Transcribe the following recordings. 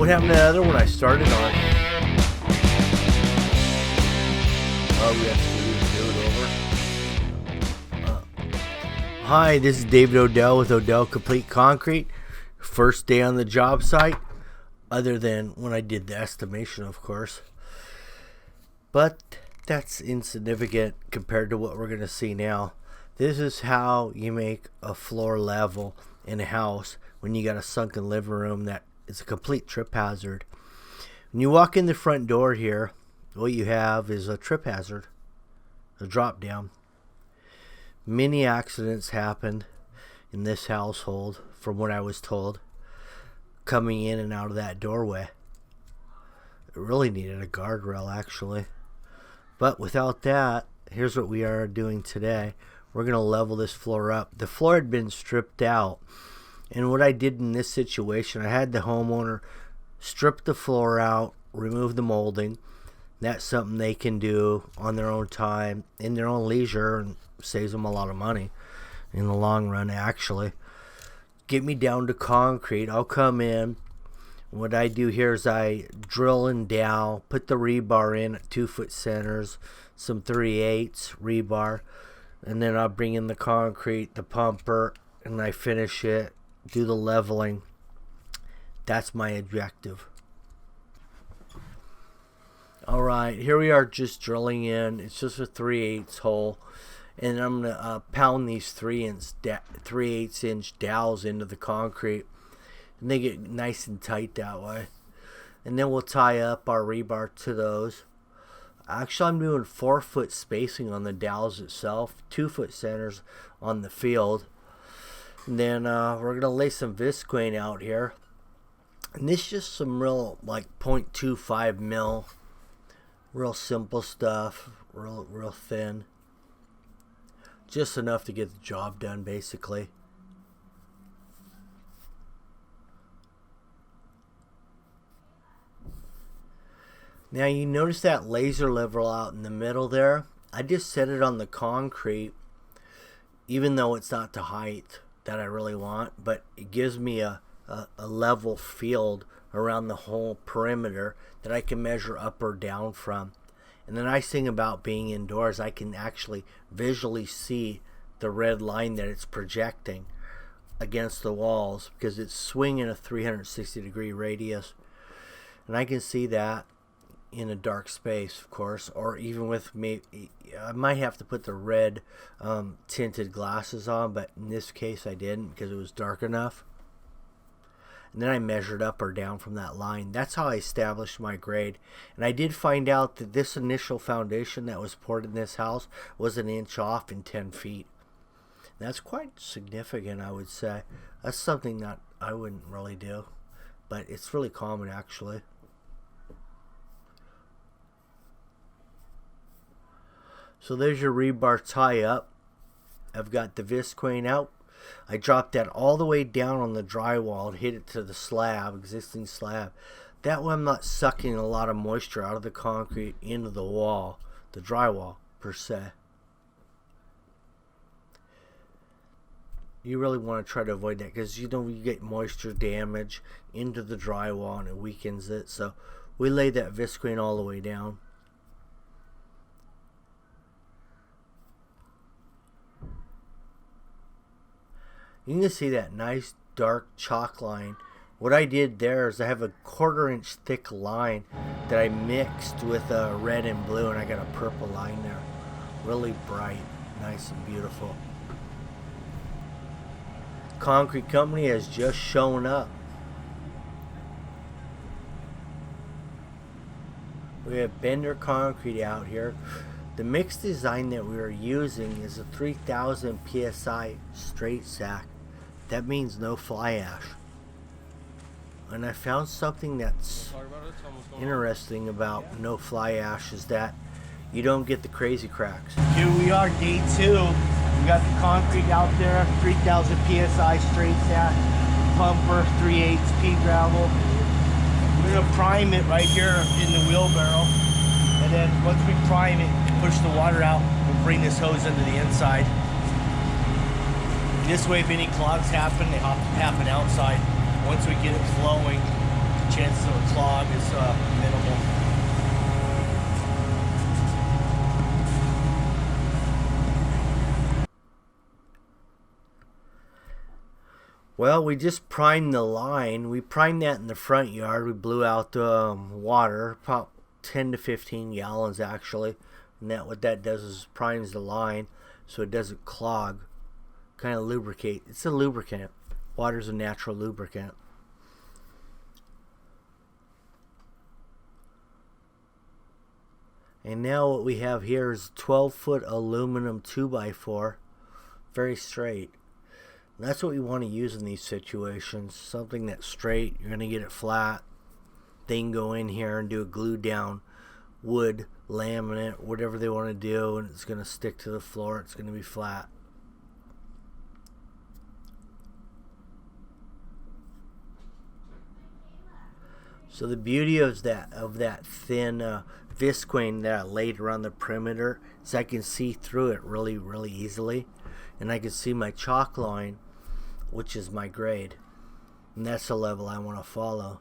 What happened to the other one I started on? Oh, we have to do it over. Hi, this is David Odell with Odell Complete Concrete. First day on the job site, other than when I did the estimation, of course. But that's insignificant compared to what we're going to see now. This is how you make a floor level in a house when you got a sunken living room that is a complete trip hazard. When you walk in the front door here, what you have is a trip hazard, a drop down. Many accidents happened in this household, from what I was told, coming in and out of that doorway. It really needed a guardrail, actually. But without that, here's what we are doing today. We're going to level this floor up. The floor had been stripped out. And what I did in this situation, I had the homeowner strip the floor out, remove the molding. That's something they can do on their own time, in their own leisure, and saves them a lot of money in the long run, actually. Get me down to concrete. I'll come in. What I do here is I drill and dowel, put the rebar in at 2-foot centers, some 3/8 rebar, and then I'll bring in the concrete, the pumper, and I finish it, do the leveling. That's my objective. Alright, here we are just drilling in. It's just a 3/8 hole. And I'm going to pound these 3/8 inch dowels into the concrete. And they get nice and tight that way. And then we'll tie up our rebar to those. Actually, I'm doing 4-foot spacing on the dowels itself. 2-foot centers on the field. And then we're going to lay some visqueen out here. And this is just some real, like, 0.25 mil. Real simple stuff. Real thin. Just enough to get the job done, basically. Now you notice that laser level out in the middle there. I just set it on the concrete, even though it's not the height that I really want, but it gives me a level field around the whole perimeter that I can measure up or down from. And the nice thing about being indoors, I can actually visually see the red line that it's projecting against the walls, because it's swinging a 360-degree radius. And I can see that in a dark space, of course, or even with me. I might have to put the red tinted glasses on, but in this case I didn't, because it was dark enough. And then I measured up or down from that line. That's how I established my grade. And I did find out that this initial foundation that was poured in this house was 1 inch off in 10 feet. And that's quite significant, I would say. That's something that I wouldn't really do, but it's really common, actually. So there's your rebar tie up. I've got the visqueen out. I dropped that all the way down on the drywall and hit it to the slab, existing slab. That way I'm not sucking a lot of moisture out of the concrete into the wall, the drywall per se. You really want to try to avoid that, because you get moisture damage into the drywall and it weakens it. So we lay that visqueen all the way down. You can see that nice dark chalk line. What I did there is I have a 1/4 inch thick line that I mixed with red and blue, and I got a purple line there. Really bright, nice and beautiful. Concrete company has just shown up. We have Bender Concrete out here. The mix design that we are using is a 3000 psi straight sack. That means no fly ash. And I found something that's interesting about no fly ash is that you don't get the crazy cracks. Here we are, day 2. We got the concrete out there, 3000 psi straight sack, pumper, 3/8 pea gravel. We're gonna prime it right here in the wheelbarrow, and then once we prime it, push the water out, we'll bring this hose into the inside. This way, if any clogs happen, they happen outside. Once we get it flowing, chances of a clog is minimal. Well, we just primed the line. We primed that in the front yard. We blew out the water, about 10 to 15 gallons actually. And that what that does is primes the line so it doesn't clog. Kind of lubricate. It's a lubricant. Water's a natural lubricant. And now what we have here is 12-foot aluminum 2x4. Very straight. And that's what we want to use in these situations. Something that's straight. You're going to get it flat. They can go in here and do a glue down wood, laminate, whatever they want to do, and it's going to stick to the floor. It's going to be flat. So the beauty of that thin visqueen that I laid around the perimeter is I can see through it really easily, and I can see my chalk line, which is my grade, and that's the level I want to follow.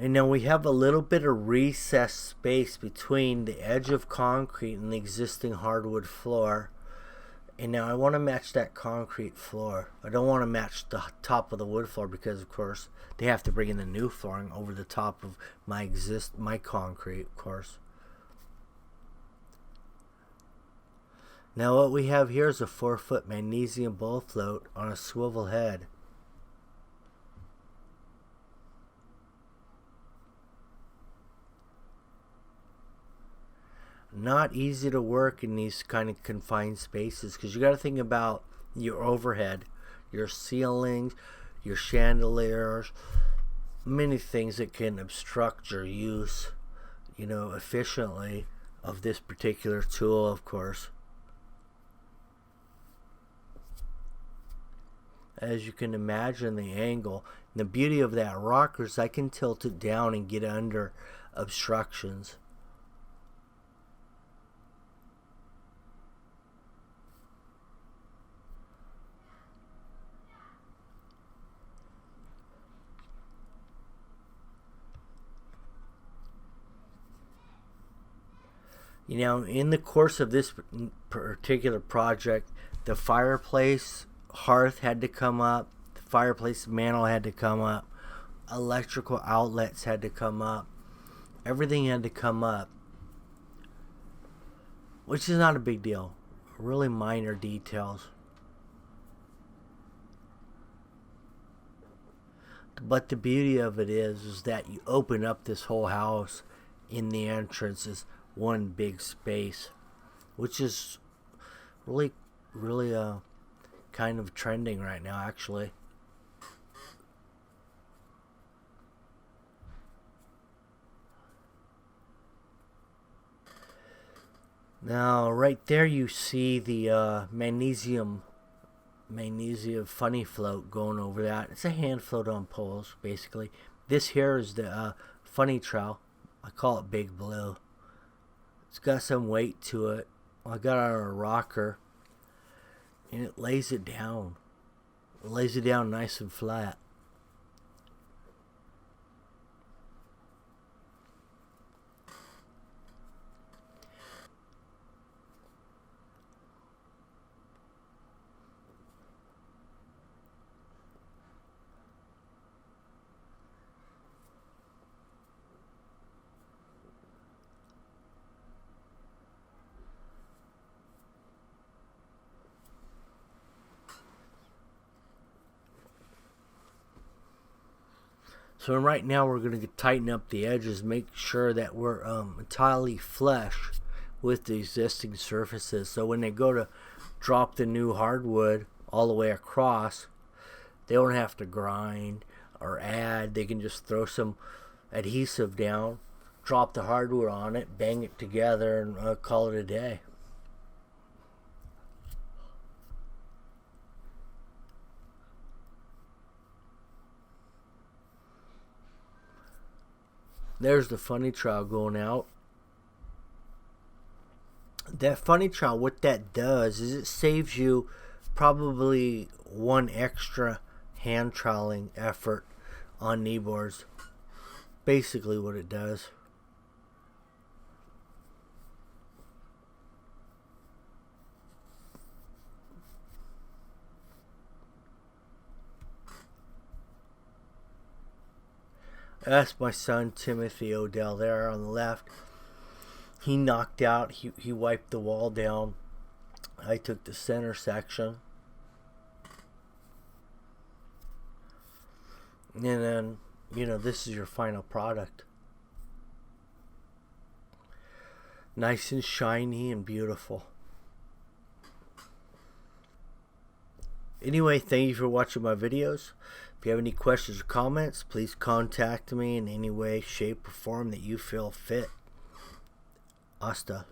And now we have a little bit of recessed space between the edge of concrete and the existing hardwood floor. And now I want to match that concrete floor. I don't want to match the top of the wood floor because, of course, they have to bring in the new flooring over the top of my concrete, of course. Now what we have here is a 4-foot magnesium bowl float on a swivel head. Not easy to work in these kind of confined spaces because you got to think about your overhead, your ceilings, your chandeliers, many things that can obstruct your use, efficiently of this particular tool, of course. As you can imagine, the angle and the beauty of that rocker is I can tilt it down and get under obstructions. In the course of this particular project, the fireplace hearth had to come up, the fireplace mantle had to come up, electrical outlets had to come up, everything had to come up, which is not a big deal, really minor details. But the beauty of it is that you open up this whole house in the entrance is one big space, which is really kind of trending right now, actually. Now right there you see the magnesium funny float going over that. It's a hand float on poles, basically. This here is the funny trowel. I call it Big Blue. It's got some weight to it. I got it on a rocker, and it lays it down. It lays it down nice and flat. So right now we're going to tighten up the edges, make sure that we're entirely flush with the existing surfaces. So when they go to drop the new hardwood all the way across, they don't have to grind or add. They can just throw some adhesive down, drop the hardwood on it, bang it together, and call it a day. There's the funny trowel going out. That funny trowel, what that does is it saves you probably one extra hand troweling effort on knee boards. Basically what it does. That's my son Timothy Odell there on the left. He knocked out, he wiped the wall down. I took the center section. And then, this is your final product. Nice and shiny and beautiful. Anyway, thank you for watching my videos. If you have any questions or comments, please contact me in any way, shape, or form that you feel fit. Hasta.